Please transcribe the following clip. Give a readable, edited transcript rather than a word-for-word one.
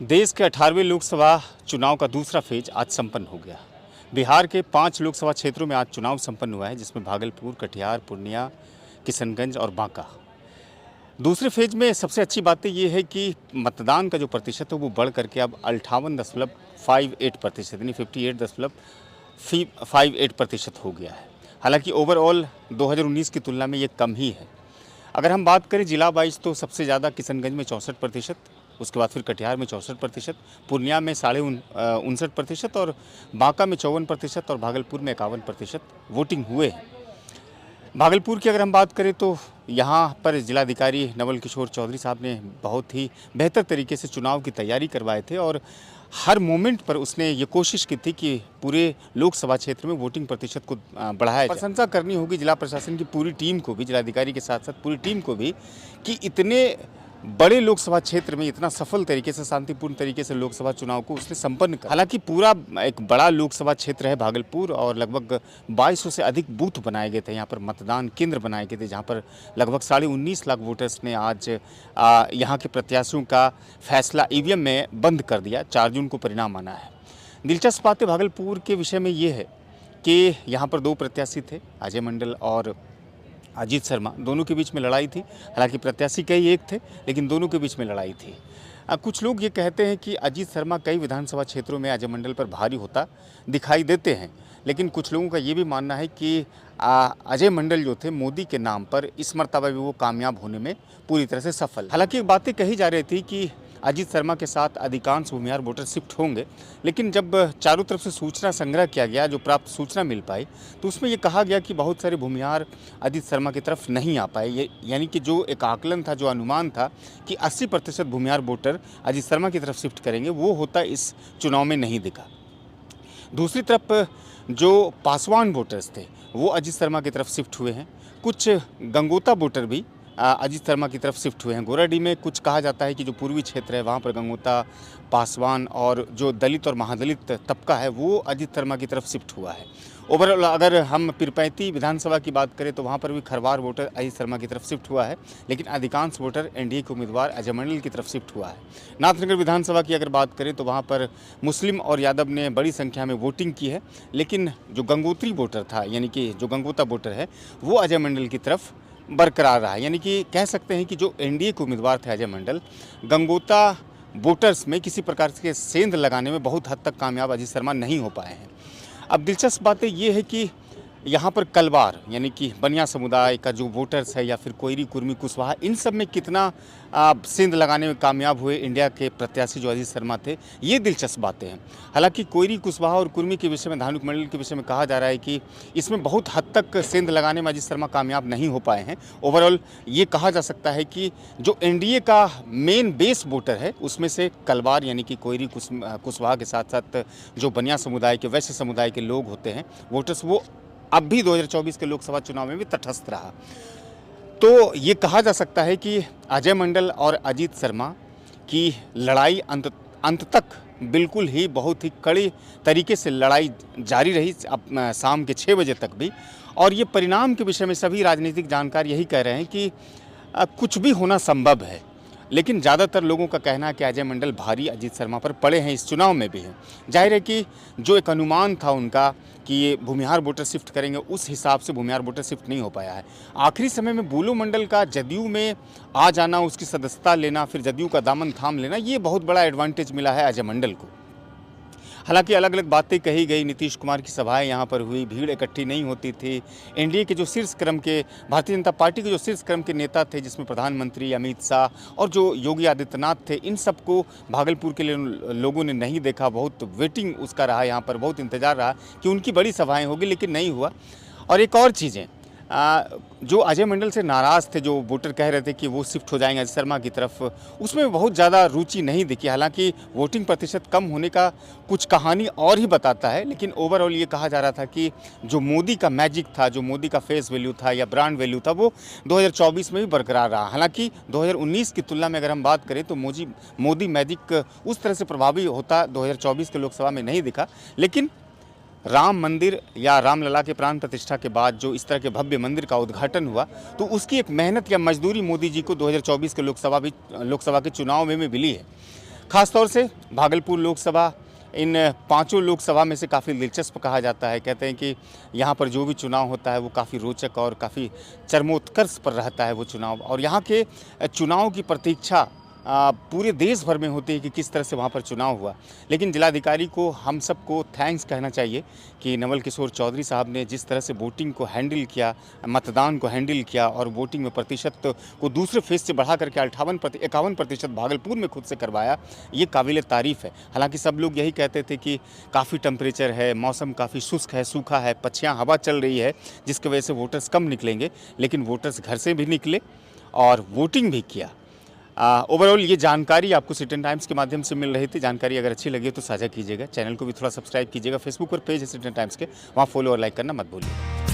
देश के 18वें लोकसभा चुनाव का दूसरा फेज आज संपन्न हो गया। बिहार के 5 लोकसभा क्षेत्रों में आज चुनाव संपन्न हुआ है, जिसमें भागलपुर, कटिहार, पूर्णिया, किशनगंज और बांका। दूसरे फेज में सबसे अच्छी बात ये है कि मतदान का जो प्रतिशत है वो बढ़ करके अब 58.58% यानी 58.58% हो गया है। हालांकि ओवरऑल 2019 की तुलना में ये कम ही है। अगर हम बात करें जिला वाइज तो सबसे ज़्यादा किशनगंज में 64%, उसके बाद फिर कटिहार में 64%, पूर्णिया में 59.59% और बांका में 54% और भागलपुर में 51% वोटिंग हुए हैं। भागलपुर की अगर हम बात करें तो यहाँ पर जिलाधिकारी नवल किशोर चौधरी साहब ने बहुत ही बेहतर तरीके से चुनाव की तैयारी करवाए थे और हर मोमेंट पर उसने ये कोशिश की थी कि पूरे लोकसभा क्षेत्र में वोटिंग प्रतिशत को बढ़ाया जाए। प्रशंसा करनी होगी जिला प्रशासन की पूरी टीम को भी, जिलाधिकारी के साथ साथ पूरी टीम को भी, कि इतने बड़े लोकसभा क्षेत्र में इतना सफल तरीके से, शांतिपूर्ण तरीके से लोकसभा चुनाव को उसने संपन्न किया। हालांकि पूरा एक बड़ा लोकसभा क्षेत्र है भागलपुर और लगभग 2200 से अधिक बूथ बनाए गए थे, यहाँ पर मतदान केंद्र बनाए गए थे, जहाँ पर लगभग 19.5 लाख वोटर्स ने आज यहाँ के प्रत्याशियों का फैसला ईवीएम में बंद कर दिया। 4 जून को परिणाम आना है। दिलचस्प बात भागलपुर के विषय में ये है कि यहाँ पर 2 प्रत्याशी थे, अजय मंडल और अजीत शर्मा। दोनों के बीच में लड़ाई थी। हालांकि प्रत्याशी कई एक थे, लेकिन दोनों के बीच में लड़ाई थी। कुछ लोग ये कहते हैं कि अजीत शर्मा कई विधानसभा क्षेत्रों में अजय मंडल पर भारी होता दिखाई देते हैं, लेकिन कुछ लोगों का ये भी मानना है कि अजय मंडल जो थे मोदी के नाम पर इस मर्तबा भी वो कामयाब होने में पूरी तरह से सफल। हालांकि बातें कही जा रही थी कि अजीत शर्मा के साथ अधिकांश भूमिहार वोटर शिफ्ट होंगे, लेकिन जब चारों तरफ से सूचना संग्रह किया गया, जो प्राप्त सूचना मिल पाई, तो उसमें ये कहा गया कि बहुत सारे भूमिहार अजीत शर्मा की तरफ नहीं आ पाए। यानी कि जो एक आकलन था, जो अनुमान था कि 80% भूमिहार वोटर अजीत शर्मा की तरफ शिफ्ट करेंगे, वो होता इस चुनाव में नहीं दिखा। दूसरी तरफ जो पासवान वोटर्स थे वो अजीत शर्मा की तरफ शिफ्ट हुए हैं। कुछ गंगोता वोटर भी अजीत शर्मा की तरफ शिफ्ट हुए हैं। गोराडीह में कुछ कहा जाता है कि जो पूर्वी क्षेत्र है वहाँ पर गंगोता, पासवान और जो दलित और महादलित तबका है वो अजीत शर्मा की तरफ शिफ्ट हुआ है। ओवरऑल अगर हम पीरपैंती विधानसभा की बात करें तो वहाँ पर भी खरवार वोटर अजीत शर्मा की तरफ शिफ्ट हुआ है, लेकिन अधिकांश वोटर एनडीए के उम्मीदवार अजय मंडल की तरफ शिफ्ट हुआ है। नाथनगर विधानसभा की अगर बात करें तो वहाँ पर मुस्लिम और यादव ने बड़ी संख्या में वोटिंग की है, लेकिन जो गंगोत्री वोटर था, यानी कि जो गंगोता वोटर है, वो अजय मंडल की तरफ बरकरार रहा है। यानी कि कह सकते हैं कि जो एनडीए के उम्मीदवार थे अजय मंडल, गंगोता वोटर्स में किसी प्रकार के सेंध लगाने में बहुत हद तक कामयाब अजीत शर्मा नहीं हो पाए हैं। अब दिलचस्प बातें ये है कि यहाँ पर कलवार यानी कि बनिया समुदाय का जो वोटर्स है या फिर कोयरी, कुर्मी, कुशवाहा, इन सब में कितना सेंध लगाने में कामयाब हुए इंडिया के प्रत्याशी जो अजीत शर्मा थे, ये दिलचस्प बातें हैं। हालांकि कोयरी, कुशवाहा और कुर्मी के विषय में, धार्मिक मंडल के विषय में कहा जा रहा है कि इसमें बहुत हद तक सेंध लगाने में अजीत शर्मा कामयाब नहीं हो पाए हैं। ओवरऑल ये कहा जा सकता है कि जो एनडीए का मेन बेस वोटर है उसमें से कलवार यानी कि कोयरी, कुशवाहा के साथ साथ जो बनिया समुदाय के, वैश्य समुदाय के लोग होते हैं वोटर्स, वो अब भी 2024 के लोकसभा चुनाव में भी तटस्थ रहा। तो ये कहा जा सकता है कि अजय मंडल और अजीत शर्मा की लड़ाई अंत तक बिल्कुल ही बहुत ही कड़े तरीके से लड़ाई जारी रही शाम के 6 बजे तक भी। और ये परिणाम के विषय में सभी राजनीतिक जानकार यही कह रहे हैं कि कुछ भी होना संभव है, लेकिन ज़्यादातर लोगों का कहना है कि अजय मंडल भारी अजीत शर्मा पर पड़े हैं, इस चुनाव में भी हैं। जाहिर है कि जो एक अनुमान था उनका कि ये भूमिहार वोटर शिफ्ट करेंगे, उस हिसाब से भूमिहार वोटर शिफ्ट नहीं हो पाया है। आखिरी समय में बुलो मंडल का जदयू में आ जाना, उसकी सदस्यता लेना, फिर जदयू का दामन थाम लेना, ये बहुत बड़ा एडवांटेज मिला है अजय मंडल को। हालांकि अलग अलग बातें कही गई, नीतीश कुमार की सभाएं यहाँ पर हुई, भीड़ इकट्ठी नहीं होती थी। एनडीए के जो शीर्ष क्रम के, भारतीय जनता पार्टी के जो शीर्ष क्रम के नेता थे, जिसमें प्रधानमंत्री अमित शाह और जो योगी आदित्यनाथ थे, इन सबको भागलपुर के लिए लोगों ने नहीं देखा। बहुत वेटिंग उसका रहा, यहाँ पर बहुत इंतजार रहा कि उनकी बड़ी सभाएँ होगी, लेकिन नहीं हुआ। और एक और चीज़ें, जो अजय मंडल से नाराज़ थे, जो वोटर कह रहे थे कि वो शिफ्ट हो जाएंगे अजय शर्मा की तरफ, उसमें बहुत ज़्यादा रुचि नहीं दिखी। हालांकि वोटिंग प्रतिशत कम होने का कुछ कहानी और ही बताता है, लेकिन ओवरऑल ये कहा जा रहा था कि जो मोदी का मैजिक था, जो मोदी का फेस वैल्यू था या ब्रांड वैल्यू था, वो 2024 में भी बरकरार रहा। हालांकि 2019 की तुलना में अगर हम बात करें तो मोदी मैजिक उस तरह से प्रभावी होता 2024 के लोकसभा में नहीं दिखा। लेकिन राम मंदिर या रामलला के प्राण प्रतिष्ठा के बाद जो इस तरह के भव्य मंदिर का उद्घाटन हुआ, तो उसकी एक मेहनत या मजदूरी मोदी जी को 2024 के लोकसभा के चुनाव में मिली है। ख़ासतौर से भागलपुर लोकसभा इन पांचों लोकसभा में से काफ़ी दिलचस्प कहा जाता है। कहते हैं कि यहाँ पर जो भी चुनाव होता है वो काफ़ी रोचक और काफ़ी चरमोत्कर्ष पर रहता है वो चुनाव, और यहाँ के चुनाव की प्रतीक्षा पूरे देश भर में होती है कि किस तरह से वहाँ पर चुनाव हुआ। लेकिन जिलाधिकारी को हम सबको थैंक्स कहना चाहिए कि नवल किशोर चौधरी साहब ने जिस तरह से वोटिंग को हैंडल किया, मतदान को हैंडल किया और वोटिंग में प्रतिशत को दूसरे फेज से बढ़ा करके 51% भागलपुर में खुद से करवाया, ये काबिल तारीफ़ है। हालांकि सब लोग यही कहते थे कि काफ़ी टेम्परेचर है, मौसम काफ़ी शुष्क है, सूखा है, पछियाँ हवा चल रही है, जिसकी वजह से वोटर्स कम निकलेंगे, लेकिन वोटर्स घर से भी निकले और वोटिंग भी किया। ओवरऑल ये जानकारी आपको सिटीजन टाइम्स के माध्यम से मिल रही थी। जानकारी अगर अच्छी लगी तो साझा कीजिएगा, चैनल को भी थोड़ा सब्सक्राइब कीजिएगा। फेसबुक पर पेज है सिटीजन टाइम्स के, वहाँ फॉलो और लाइक करना मत भूलिएगा।